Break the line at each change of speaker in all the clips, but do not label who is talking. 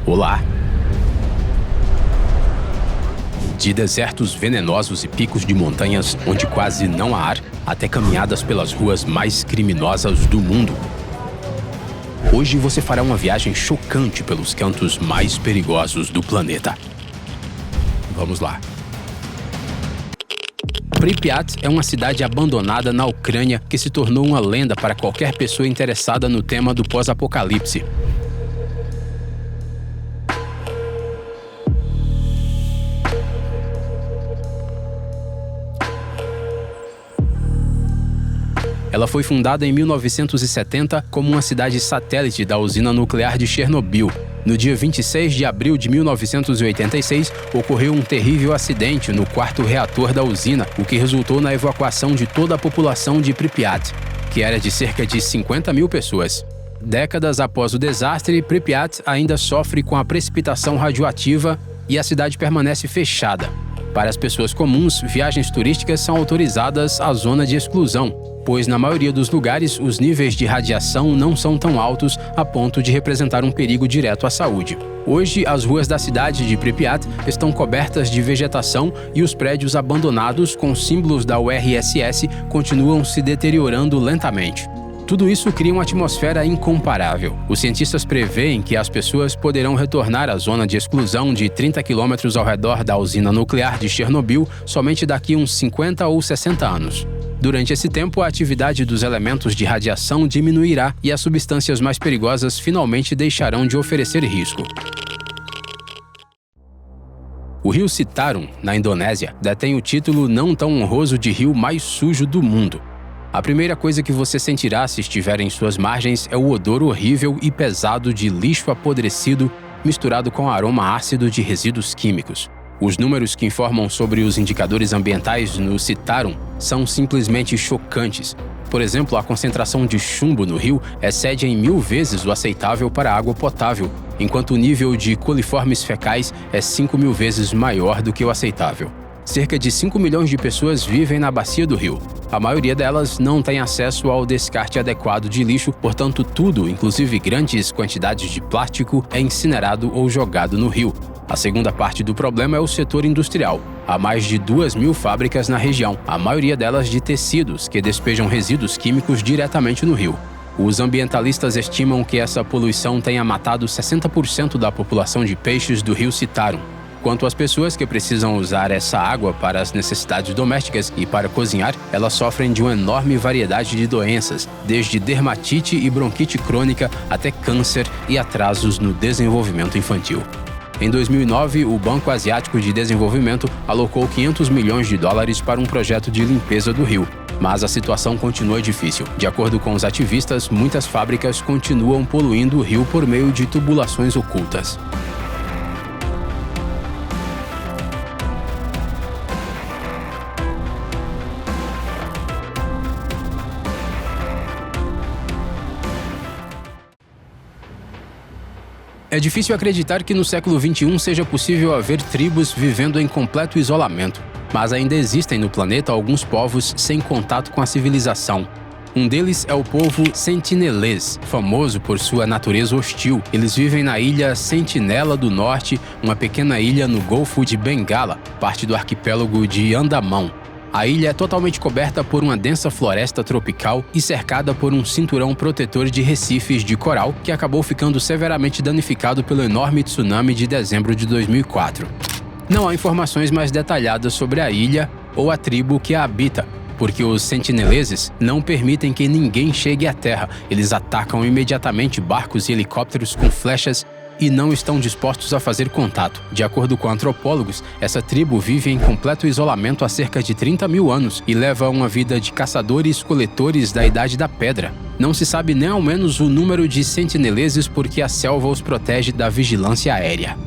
Olá! De desertos venenosos e picos de montanhas onde quase não há ar, até caminhadas pelas ruas mais criminosas do mundo. Hoje você fará uma viagem chocante pelos cantos mais perigosos do planeta. Vamos lá. Pripyat é uma cidade abandonada na Ucrânia que se tornou uma lenda para qualquer pessoa interessada no tema do pós-apocalipse. Ela foi fundada em 1970 como uma cidade satélite da usina nuclear de Chernobyl. No dia 26 de abril de 1986, ocorreu um terrível acidente no quarto reator da usina, o que resultou na evacuação de toda a população de Pripyat, que era de cerca de 50 mil pessoas. Décadas após o desastre, Pripyat ainda sofre com a precipitação radioativa e a cidade permanece fechada. Para as pessoas comuns, viagens turísticas são autorizadas à zona de exclusão, pois na maioria dos lugares os níveis de radiação não são tão altos a ponto de representar um perigo direto à saúde. Hoje, as ruas da cidade de Pripyat estão cobertas de vegetação e os prédios abandonados com símbolos da URSS continuam se deteriorando lentamente. Tudo isso cria uma atmosfera incomparável. Os cientistas preveem que as pessoas poderão retornar à zona de exclusão de 30 quilômetros ao redor da usina nuclear de Chernobyl somente daqui a uns 50 ou 60 anos. Durante esse tempo, a atividade dos elementos de radiação diminuirá e as substâncias mais perigosas finalmente deixarão de oferecer risco. O rio Citarum, na Indonésia, detém o título não tão honroso de rio mais sujo do mundo. A primeira coisa que você sentirá se estiver em suas margens é o odor horrível e pesado de lixo apodrecido misturado com aroma ácido de resíduos químicos. Os números que informam sobre os indicadores ambientais no Citarum são simplesmente chocantes. Por exemplo, a concentração de chumbo no rio excede em 1000 vezes o aceitável para a água potável, enquanto o nível de coliformes fecais é 5000 vezes maior do que o aceitável. Cerca de 5 milhões de pessoas vivem na bacia do rio. A maioria delas não tem acesso ao descarte adequado de lixo, portanto tudo, inclusive grandes quantidades de plástico, é incinerado ou jogado no rio. A segunda parte do problema é o setor industrial. Há mais de 2.000 fábricas na região, a maioria delas de tecidos, que despejam resíduos químicos diretamente no rio. Os ambientalistas estimam que essa poluição tenha matado 60% da população de peixes do rio Citarum. Quanto às pessoas que precisam usar essa água para as necessidades domésticas e para cozinhar, elas sofrem de uma enorme variedade de doenças, desde dermatite e bronquite crônica até câncer e atrasos no desenvolvimento infantil. Em 2009, o Banco Asiático de Desenvolvimento alocou 500 milhões de dólares para um projeto de limpeza do rio. Mas a situação continua difícil. De acordo com os ativistas, muitas fábricas continuam poluindo o rio por meio de tubulações ocultas. É difícil acreditar que no século XXI seja possível haver tribos vivendo em completo isolamento, mas ainda existem no planeta alguns povos sem contato com a civilização. Um deles é o povo sentinelês, famoso por sua natureza hostil. Eles vivem na ilha Sentinela do Norte, uma pequena ilha no Golfo de Bengala, parte do arquipélago de Andamão. A ilha é totalmente coberta por uma densa floresta tropical e cercada por um cinturão protetor de recifes de coral que acabou ficando severamente danificado pelo enorme tsunami de dezembro de 2004. Não há informações mais detalhadas sobre a ilha ou a tribo que a habita, porque os sentineleses não permitem que ninguém chegue à terra. Eles atacam imediatamente barcos e helicópteros com flechas e não estão dispostos a fazer contato. De acordo com antropólogos, essa tribo vive em completo isolamento há cerca de 30 mil anos e leva uma vida de caçadores-coletores da Idade da Pedra. Não se sabe nem ao menos o número de sentineleses porque a selva os protege da vigilância aérea.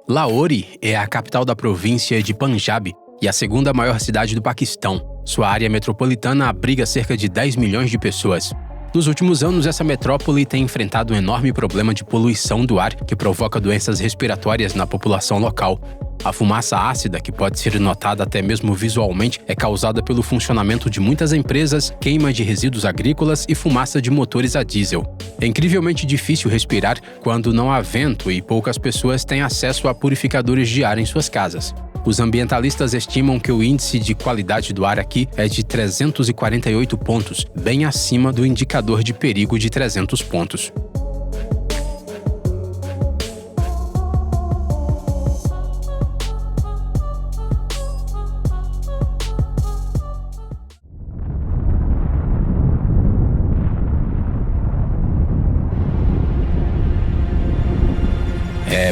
Lahore é a capital da província de Panjab e a segunda maior cidade do Paquistão. Sua área metropolitana abriga cerca de 10 milhões de pessoas. Nos últimos anos, essa metrópole tem enfrentado um enorme problema de poluição do ar que provoca doenças respiratórias na população local. A fumaça ácida, que pode ser notada até mesmo visualmente, é causada pelo funcionamento de muitas empresas, queima de resíduos agrícolas e fumaça de motores a diesel. É incrivelmente difícil respirar quando não há vento e poucas pessoas têm acesso a purificadores de ar em suas casas. Os ambientalistas estimam que o índice de qualidade do ar aqui é de 348 pontos, bem acima do indicador de perigo de 300 pontos.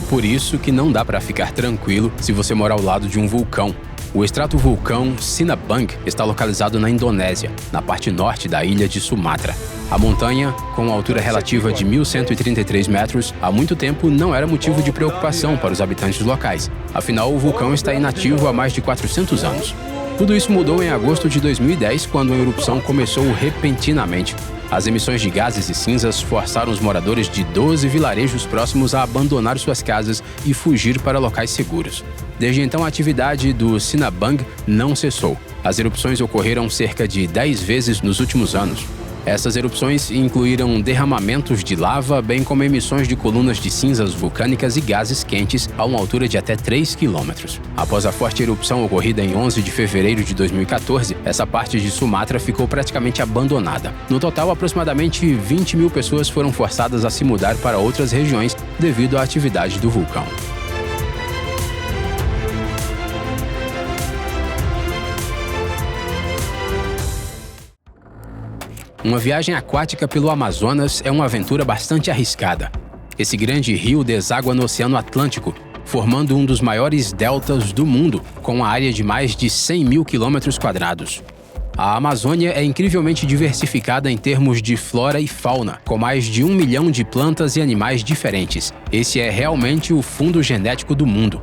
É por isso que não dá para ficar tranquilo se você mora ao lado de um vulcão. O estratovulcão Sinabung está localizado na Indonésia, na parte norte da ilha de Sumatra. A montanha, com altura relativa de 1.133 metros, há muito tempo não era motivo de preocupação para os habitantes locais. Afinal, o vulcão está inativo há mais de 400 anos. Tudo isso mudou em agosto de 2010, quando a erupção começou repentinamente. As emissões de gases e cinzas forçaram os moradores de 12 vilarejos próximos a abandonar suas casas e fugir para locais seguros. Desde então, a atividade do Sinabung não cessou. As erupções ocorreram cerca de 10 vezes nos últimos anos. Essas erupções incluíram derramamentos de lava, bem como emissões de colunas de cinzas vulcânicas e gases quentes a uma altura de até 3 quilômetros. Após a forte erupção ocorrida em 11 de fevereiro de 2014, essa parte de Sumatra ficou praticamente abandonada. No total, aproximadamente 20 mil pessoas foram forçadas a se mudar para outras regiões devido à atividade do vulcão. Uma viagem aquática pelo Amazonas é uma aventura bastante arriscada. Esse grande rio deságua no Oceano Atlântico, formando um dos maiores deltas do mundo, com uma área de mais de 100 mil quilômetros quadrados. A Amazônia é incrivelmente diversificada em termos de flora e fauna, com mais de 1 milhão de plantas e animais diferentes. Esse é realmente o fundo genético do mundo.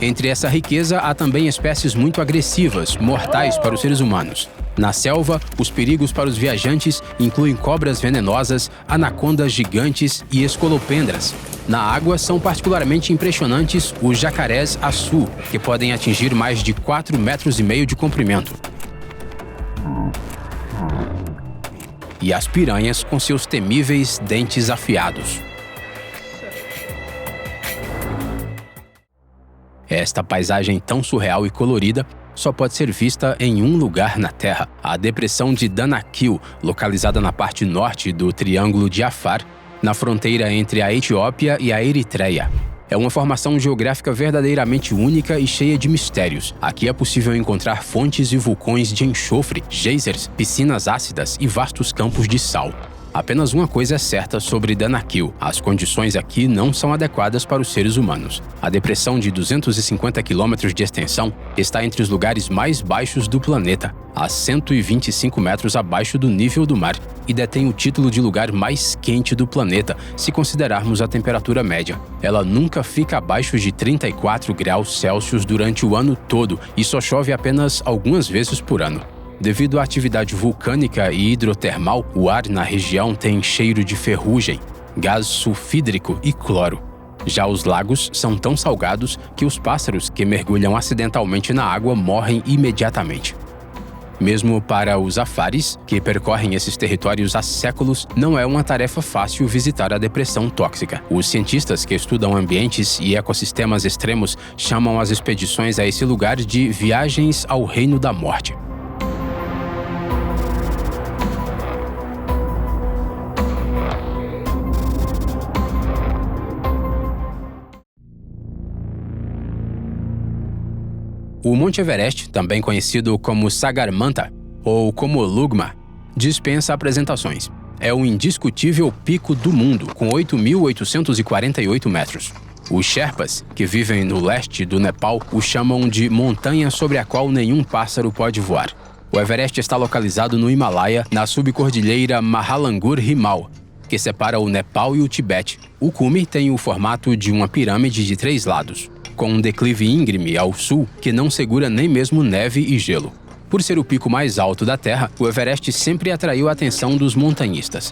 Entre essa riqueza, há também espécies muito agressivas, mortais para os seres humanos. Na selva, os perigos para os viajantes incluem cobras venenosas, anacondas gigantes e escolopendras. Na água, são particularmente impressionantes os jacarés açu, que podem atingir mais de 4,5 metros de comprimento. E as piranhas com seus temíveis dentes afiados. Esta paisagem tão surreal e colorida só pode ser vista em um lugar na Terra, a depressão de Danakil, localizada na parte norte do Triângulo de Afar, na fronteira entre a Etiópia e a Eritreia. É uma formação geográfica verdadeiramente única e cheia de mistérios. Aqui é possível encontrar fontes e vulcões de enxofre, geysers, piscinas ácidas e vastos campos de sal. Apenas uma coisa é certa sobre Danakil: as condições aqui não são adequadas para os seres humanos. A depressão de 250 quilômetros de extensão está entre os lugares mais baixos do planeta, a 125 metros abaixo do nível do mar, e detém o título de lugar mais quente do planeta, se considerarmos a temperatura média. Ela nunca fica abaixo de 34 graus Celsius durante o ano todo e só chove apenas algumas vezes por ano. Devido à atividade vulcânica e hidrotermal, o ar na região tem cheiro de ferrugem, gás sulfídrico e cloro. Já os lagos são tão salgados que os pássaros que mergulham acidentalmente na água morrem imediatamente. Mesmo para os afares, que percorrem esses territórios há séculos, não é uma tarefa fácil visitar a depressão tóxica. Os cientistas que estudam ambientes e ecossistemas extremos chamam as expedições a esse lugar de viagens ao reino da morte. O Monte Everest, também conhecido como Sagarmatha ou como Lugma, dispensa apresentações. É o indiscutível pico do mundo, com 8.848 metros. Os Sherpas, que vivem no leste do Nepal, o chamam de montanha sobre a qual nenhum pássaro pode voar. O Everest está localizado no Himalaia, na subcordilheira Mahalangur-Himal, que separa o Nepal e o Tibete. O cume tem o formato de uma pirâmide de 3 lados, com um declive íngreme ao sul que não segura nem mesmo neve e gelo. Por ser o pico mais alto da Terra, o Everest sempre atraiu a atenção dos montanhistas.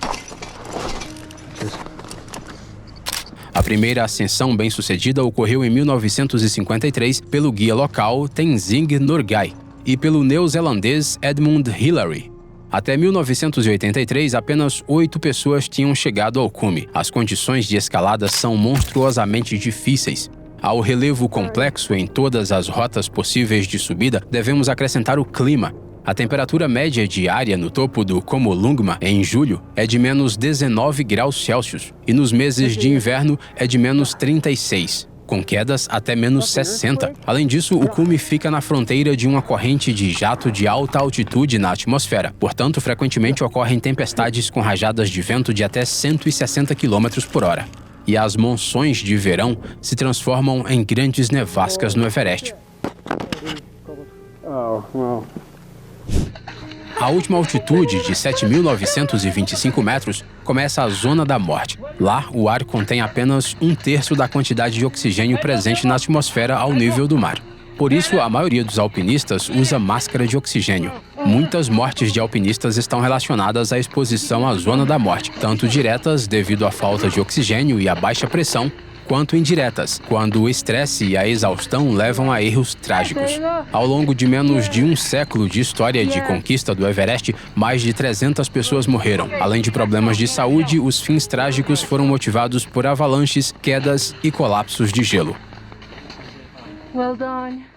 A primeira ascensão bem-sucedida ocorreu em 1953 pelo guia local Tenzing Norgay e pelo neozelandês Edmund Hillary. Até 1983, apenas 8 pessoas tinham chegado ao cume. As condições de escalada são monstruosamente difíceis. Ao relevo complexo em todas as rotas possíveis de subida, devemos acrescentar o clima. A temperatura média diária no topo do Chomolungma, em julho, é de menos 19 graus Celsius e nos meses de inverno é de menos 36, com quedas até menos 60. Além disso, o cume fica na fronteira de uma corrente de jato de alta altitude na atmosfera. Portanto, frequentemente ocorrem tempestades com rajadas de vento de até 160 km por hora. E as monções de verão se transformam em grandes nevascas no Everest. A última altitude, de 7.925 metros, começa a Zona da Morte. Lá, o ar contém apenas 1/3 da quantidade de oxigênio presente na atmosfera ao nível do mar. Por isso, a maioria dos alpinistas usa máscara de oxigênio. Muitas mortes de alpinistas estão relacionadas à exposição à Zona da Morte, tanto diretas, devido à falta de oxigênio e à baixa pressão, quanto indiretas, quando o estresse e a exaustão levam a erros trágicos. Ao longo de menos de um século de história de conquista do Everest, mais de 300 pessoas morreram. Além de problemas de saúde, os fins trágicos foram motivados por avalanches, quedas e colapsos de gelo.
Well done.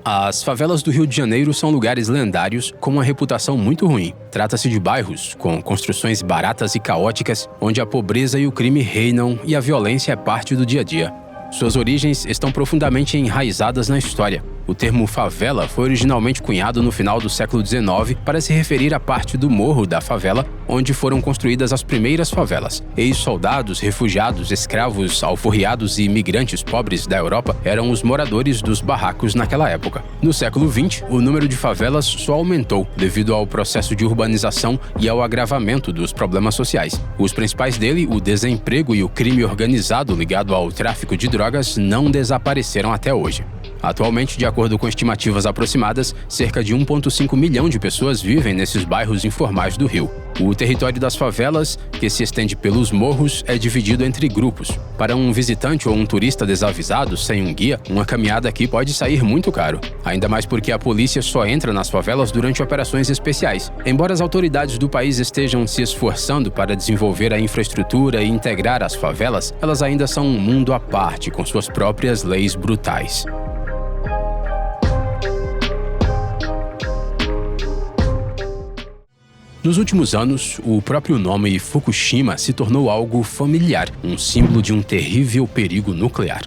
As favelas do Rio de Janeiro são lugares lendários com uma reputação muito ruim. Trata-se de bairros com construções baratas e caóticas, onde a pobreza e o crime reinam e a violência é parte do dia a dia. Suas origens estão profundamente enraizadas na história. O termo favela foi originalmente cunhado no final do século XIX para se referir à parte do morro da favela onde foram construídas as primeiras favelas. Ex-soldados, refugiados, escravos, alforriados e imigrantes pobres da Europa eram os moradores dos barracos naquela época. No século XX, o número de favelas só aumentou devido ao processo de urbanização e ao agravamento dos problemas sociais. Os principais dele, o desemprego e o crime organizado ligado ao tráfico de drogas, não desapareceram até hoje. Atualmente, de acordo com estimativas aproximadas, cerca de 1,5 milhão de pessoas vivem nesses bairros informais do Rio. O território das favelas, que se estende pelos morros, é dividido entre grupos. Para um visitante ou um turista desavisado, sem um guia, uma caminhada aqui pode sair muito caro. Ainda mais porque a polícia só entra nas favelas durante operações especiais. Embora as autoridades do país estejam se esforçando para desenvolver a infraestrutura e integrar as favelas, elas ainda são um mundo à parte, com suas próprias leis brutais. Nos últimos anos, o próprio nome Fukushima se tornou algo familiar, um símbolo de um terrível perigo nuclear.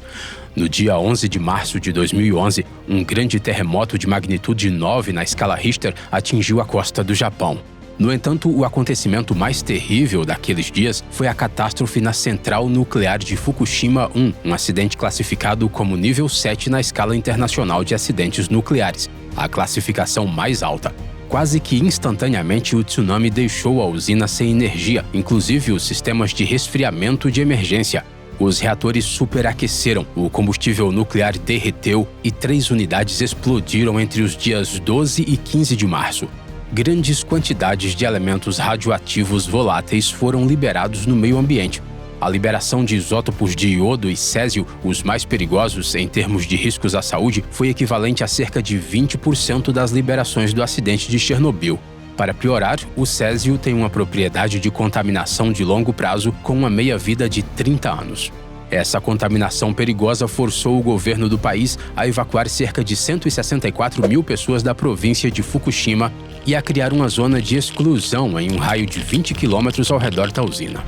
No dia 11 de março de 2011, um grande terremoto de magnitude 9 na escala Richter atingiu a costa do Japão. No entanto, o acontecimento mais terrível daqueles dias foi a catástrofe na central nuclear de Fukushima 1, um acidente classificado como nível 7 na escala internacional de acidentes nucleares, a classificação mais alta. Quase que instantaneamente, o tsunami deixou a usina sem energia, inclusive os sistemas de resfriamento de emergência. Os reatores superaqueceram, o combustível nuclear derreteu e 3 unidades explodiram entre os dias 12 e 15 de março. Grandes quantidades de elementos radioativos voláteis foram liberados no meio ambiente. A liberação de isótopos de iodo e césio, os mais perigosos em termos de riscos à saúde, foi equivalente a cerca de 20% das liberações do acidente de Chernobyl. Para piorar, o césio tem uma propriedade de contaminação de longo prazo com uma meia-vida de 30 anos. Essa contaminação perigosa forçou o governo do país a evacuar cerca de 164 mil pessoas da província de Fukushima e a criar uma zona de exclusão em um raio de 20 quilômetros ao redor da usina.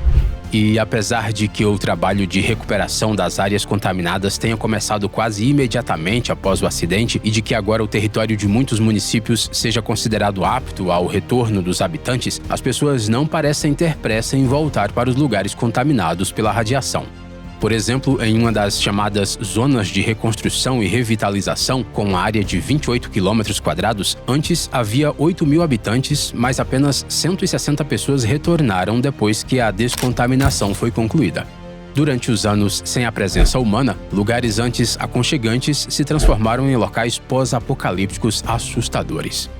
E apesar de que o trabalho de recuperação das áreas contaminadas tenha começado quase imediatamente após o acidente e de que agora o território de muitos municípios seja considerado apto ao retorno dos habitantes, as pessoas não parecem ter pressa em voltar para os lugares contaminados pela radiação. Por exemplo, em uma das chamadas zonas de reconstrução e revitalização, com uma área de 28 km², antes havia 8 mil habitantes, mas apenas 160 pessoas retornaram depois que a descontaminação foi concluída. Durante os anos sem a presença humana, lugares antes aconchegantes se transformaram em locais pós-apocalípticos assustadores.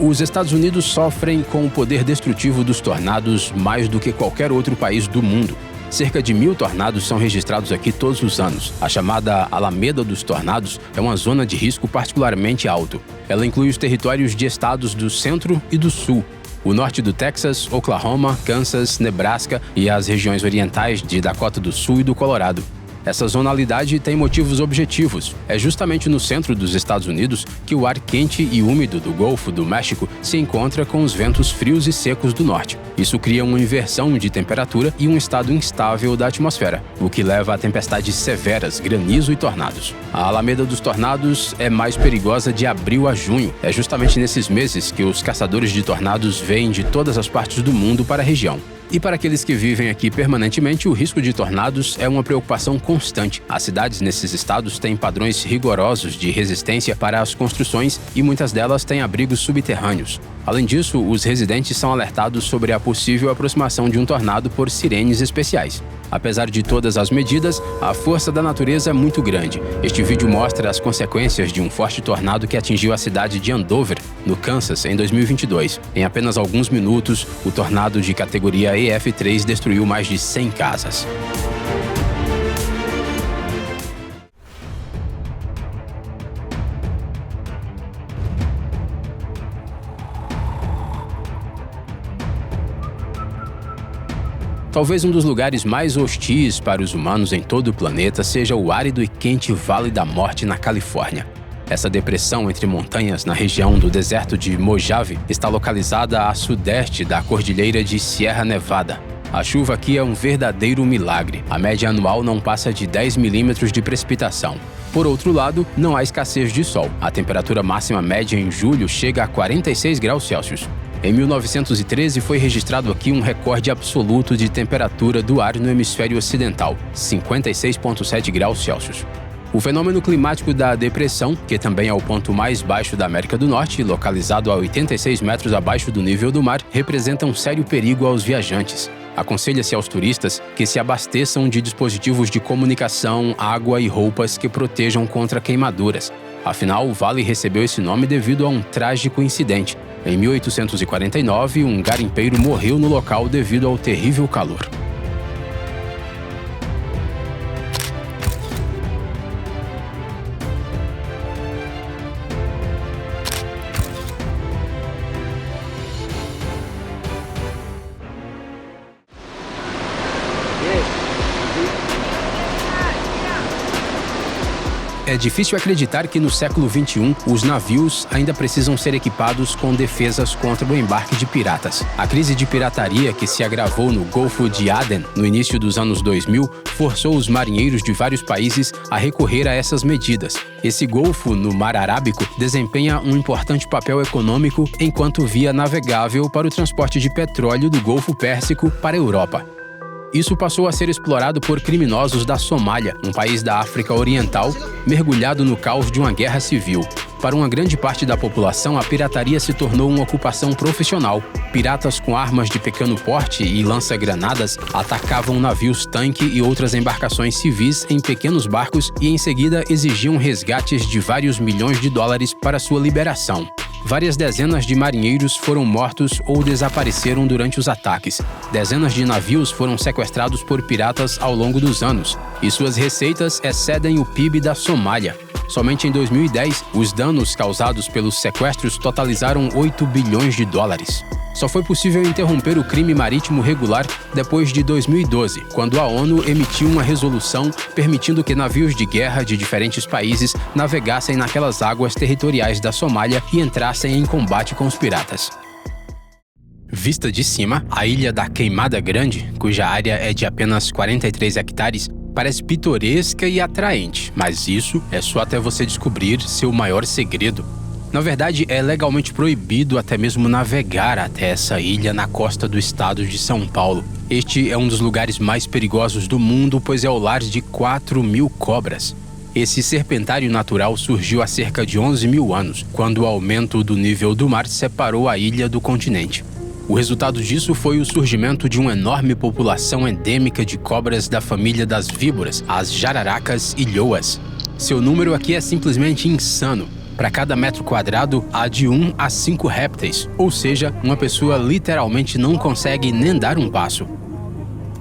Os Estados Unidos sofrem com o poder destrutivo dos tornados mais do que qualquer outro país do mundo. Cerca de 1.000 tornados são registrados aqui todos os anos. A chamada Alameda dos Tornados é uma zona de risco particularmente alto. Ela inclui os territórios de estados do centro e do sul, o norte do Texas, Oklahoma, Kansas, Nebraska e as regiões orientais de Dakota do Sul e do Colorado. Essa zonalidade tem motivos objetivos. É justamente no centro dos Estados Unidos que o ar quente e úmido do Golfo do México se encontra com os ventos frios e secos do norte. Isso cria uma inversão de temperatura e um estado instável da atmosfera, o que leva a tempestades severas, granizo e tornados. A Alameda dos Tornados é mais perigosa de abril a junho. É justamente nesses meses que os caçadores de tornados vêm de todas as partes do mundo para a região. E para aqueles que vivem aqui permanentemente, o risco de tornados é uma preocupação constante. As cidades nesses estados têm padrões rigorosos de resistência para as construções e muitas delas têm abrigos subterrâneos. Além disso, os residentes são alertados sobre a possível aproximação de um tornado por sirenes especiais. Apesar de todas as medidas, a força da natureza é muito grande. Este vídeo mostra as consequências de um forte tornado que atingiu a cidade de Andover, no Kansas, em 2022. Em apenas alguns minutos, o tornado de categoria EF3 destruiu mais de 100 casas. Talvez um dos lugares mais hostis para os humanos em todo o planeta seja o árido e quente Vale da Morte, na Califórnia. Essa depressão entre montanhas na região do deserto de Mojave está localizada a sudeste da cordilheira de Sierra Nevada. A chuva aqui é um verdadeiro milagre. A média anual não passa de 10 milímetros de precipitação. Por outro lado, não há escassez de sol. A temperatura máxima média em julho chega a 46 graus Celsius. Em 1913 foi registrado aqui um recorde absoluto de temperatura do ar no hemisfério ocidental, 56,7 graus Celsius. O fenômeno climático da depressão, que também é o ponto mais baixo da América do Norte, localizado a 86 metros abaixo do nível do mar, representa um sério perigo aos viajantes. Aconselha-se aos turistas que se abasteçam de dispositivos de comunicação, água e roupas que protejam contra queimaduras. Afinal, o vale recebeu esse nome devido a um trágico incidente. Em 1849, um garimpeiro morreu no local devido ao terrível calor. É difícil acreditar que no século XXI, os navios ainda precisam ser equipados com defesas contra o embarque de piratas. A crise de pirataria que se agravou no Golfo de Aden no início dos anos 2000 forçou os marinheiros de vários países a recorrer a essas medidas. Esse golfo, no Mar Arábico, desempenha um importante papel econômico enquanto via navegável para o transporte de petróleo do Golfo Pérsico para a Europa. Isso passou a ser explorado por criminosos da Somália, um país da África Oriental, mergulhado no caos de uma guerra civil. Para uma grande parte da população, a pirataria se tornou uma ocupação profissional. Piratas com armas de pequeno porte e lança-granadas atacavam navios-tanque e outras embarcações civis em pequenos barcos e, em seguida, exigiam resgates de vários milhões de dólares para sua liberação. Várias dezenas de marinheiros foram mortos ou desapareceram durante os ataques. Dezenas de navios foram sequestrados por piratas ao longo dos anos, e suas receitas excedem o PIB da Somália. Somente em 2010, os danos causados pelos sequestros totalizaram 8 bilhões de dólares. Só foi possível interromper o crime marítimo regular depois de 2012, quando a ONU emitiu uma resolução permitindo que navios de guerra de diferentes países navegassem naquelas águas territoriais da Somália e entrassem em combate com os piratas. Vista de cima, a ilha da Queimada Grande, cuja área é de apenas 43 hectares, parece pitoresca e atraente, mas isso é só até você descobrir seu maior segredo. Na verdade, é legalmente proibido até mesmo navegar até essa ilha na costa do estado de São Paulo. Este é um dos lugares mais perigosos do mundo, pois é o lar de 4.000 cobras. Esse serpentário natural surgiu há cerca de 11.000 anos, quando o aumento do nível do mar separou a ilha do continente. O resultado disso foi o surgimento de uma enorme população endêmica de cobras da família das víboras, as jararacas e lhoas. Seu número aqui é simplesmente insano. Para cada metro quadrado, há de 1 a 5 répteis, ou seja, uma pessoa literalmente não consegue nem dar um passo.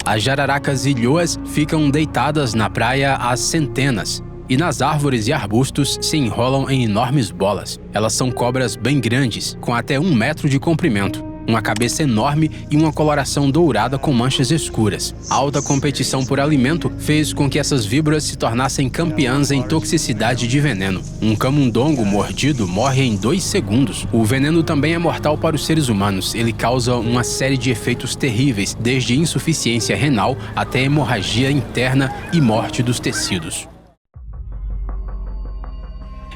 As jararacas e lhoas ficam deitadas na praia às centenas, e nas árvores e arbustos se enrolam em enormes bolas. Elas são cobras bem grandes, com até 1 metro de comprimento, uma cabeça enorme e uma coloração dourada com manchas escuras. A alta competição por alimento fez com que essas víboras se tornassem campeãs em toxicidade de veneno. Um camundongo mordido morre em 2 segundos. O veneno também é mortal para os seres humanos. Ele causa uma série de efeitos terríveis, desde insuficiência renal até hemorragia interna e morte dos tecidos.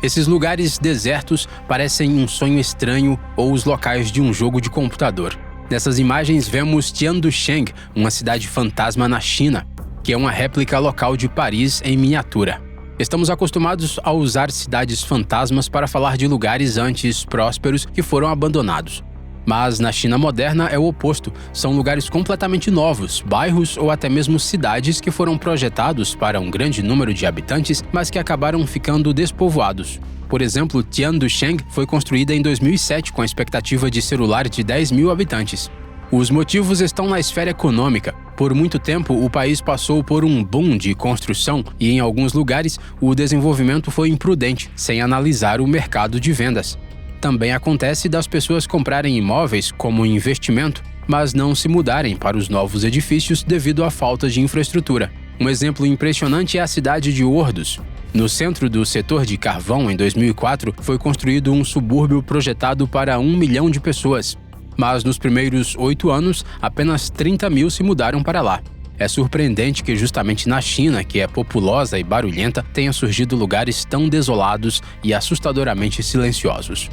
Esses lugares desertos parecem um sonho estranho ou os locais de um jogo de computador. Nessas imagens vemos Tiandusheng, uma cidade fantasma na China, que é uma réplica local de Paris em miniatura. Estamos acostumados a usar cidades fantasmas para falar de lugares antes prósperos que foram abandonados. Mas na China moderna é o oposto, são lugares completamente novos, bairros ou até mesmo cidades que foram projetados para um grande número de habitantes, mas que acabaram ficando despovoados. Por exemplo, Tiandusheng foi construída em 2007 com a expectativa de ser o lar de 10 mil habitantes. Os motivos estão na esfera econômica. Por muito tempo, o país passou por um boom de construção e, em alguns lugares, o desenvolvimento foi imprudente, sem analisar o mercado de vendas. Também acontece das pessoas comprarem imóveis como investimento, mas não se mudarem para os novos edifícios devido à falta de infraestrutura. Um exemplo impressionante é a cidade de Ordos. No centro do setor de carvão, em 2004, foi construído um subúrbio projetado para 1 milhão de pessoas. Mas nos primeiros 8 anos, apenas 30 mil se mudaram para lá. É surpreendente que justamente na China, que é populosa e barulhenta, tenha surgido lugares tão desolados e assustadoramente silenciosos.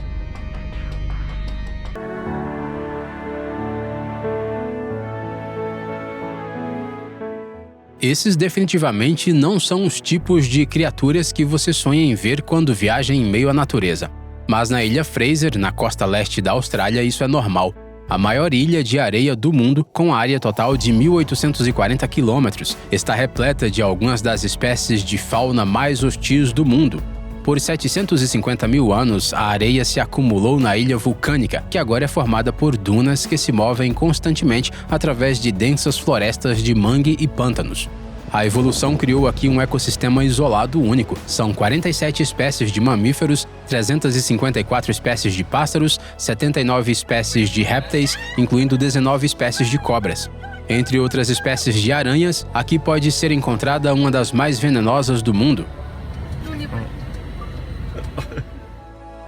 Esses definitivamente não são os tipos de criaturas que você sonha em ver quando viaja em meio à natureza. Mas na Ilha Fraser, na costa leste da Austrália, isso é normal. A maior ilha de areia do mundo, com área total de 1.840 quilômetros, está repleta de algumas das espécies de fauna mais hostis do mundo. Por 750 mil anos, a areia se acumulou na ilha vulcânica, que agora é formada por dunas que se movem constantemente através de densas florestas de mangue e pântanos. A evolução criou aqui um ecossistema isolado único. São 47 espécies de mamíferos, 354 espécies de pássaros, 79 espécies de répteis, incluindo 19 espécies de cobras. Entre outras espécies de aranhas, aqui pode ser encontrada uma das mais venenosas do mundo,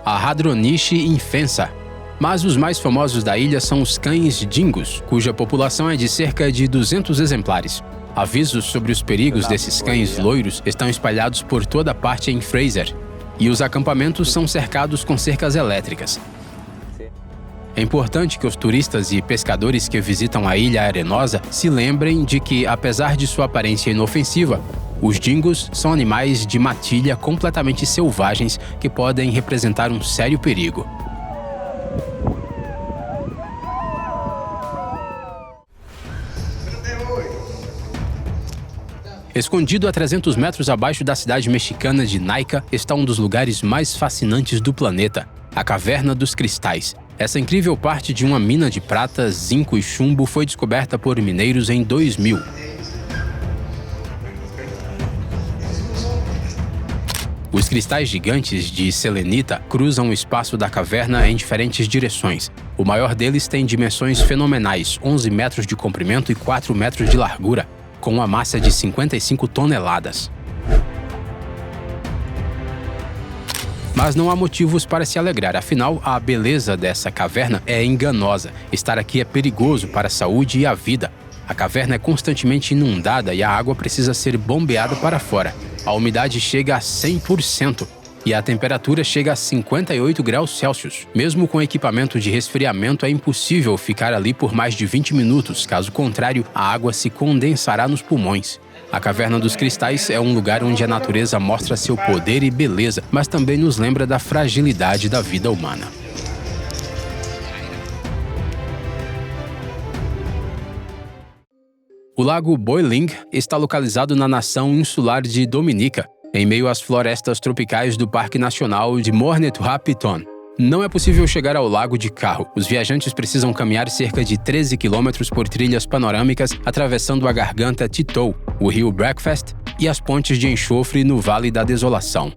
a Hadroniche infensa. Mas os mais famosos da ilha são os cães dingus, cuja população é de cerca de 200 exemplares. Avisos sobre os perigos desses cães loiros estão espalhados por toda parte em Fraser, e os acampamentos são cercados com cercas elétricas. É importante que os turistas e pescadores que visitam a Ilha Arenosa se lembrem de que, apesar de sua aparência inofensiva, os dingus são animais de matilha completamente selvagens que podem representar um sério perigo. Escondido a 300 metros abaixo da cidade mexicana de Naica está um dos lugares mais fascinantes do planeta, a Caverna dos Cristais. Essa incrível parte de uma mina de prata, zinco e chumbo foi descoberta por mineiros em 2000. Os cristais gigantes de selenita cruzam o espaço da caverna em diferentes direções. O maior deles tem dimensões fenomenais, 11 metros de comprimento e 4 metros de largura, com uma massa de 55 toneladas. Mas não há motivos para se alegrar, afinal, a beleza dessa caverna é enganosa. Estar aqui é perigoso para a saúde e a vida. A caverna é constantemente inundada e a água precisa ser bombeada para fora. A umidade chega a 100% e a temperatura chega a 58 graus Celsius. Mesmo com equipamento de resfriamento, é impossível ficar ali por mais de 20 minutos, caso contrário, a água se condensará nos pulmões. A Caverna dos Cristais é um lugar onde a natureza mostra seu poder e beleza, mas também nos lembra da fragilidade da vida humana. O Lago Boiling está localizado na nação insular de Dominica. em meio às florestas tropicais do Parque Nacional de Morne-Trois-Pitons. Não é possível chegar ao lago de carro. Os viajantes precisam caminhar cerca de 13 quilômetros por trilhas panorâmicas, atravessando a garganta Tittou, o rio Breakfast e as pontes de enxofre no Vale da Desolação.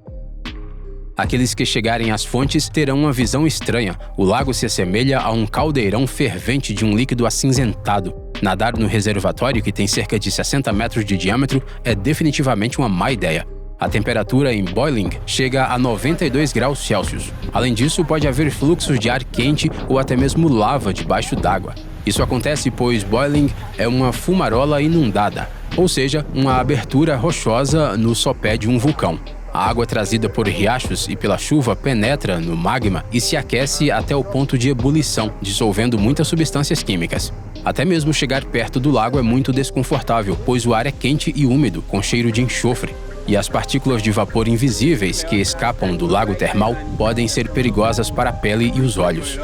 Aqueles que chegarem às fontes terão uma visão estranha. O lago se assemelha a um caldeirão fervente de um líquido acinzentado. Nadar no reservatório, que tem cerca de 60 metros de diâmetro, é definitivamente uma má ideia. A temperatura em Boiling chega a 92 graus Celsius. Além disso, pode haver fluxos de ar quente ou até mesmo lava debaixo d'água. Isso acontece pois Boiling é uma fumarola inundada, ou seja, uma abertura rochosa no sopé de um vulcão. A água trazida por riachos e pela chuva penetra no magma e se aquece até o ponto de ebulição, dissolvendo muitas substâncias químicas. Até mesmo chegar perto do lago é muito desconfortável, pois o ar é quente e úmido, com cheiro de enxofre. E as partículas de vapor invisíveis que escapam do lago termal podem ser perigosas para a pele e os olhos.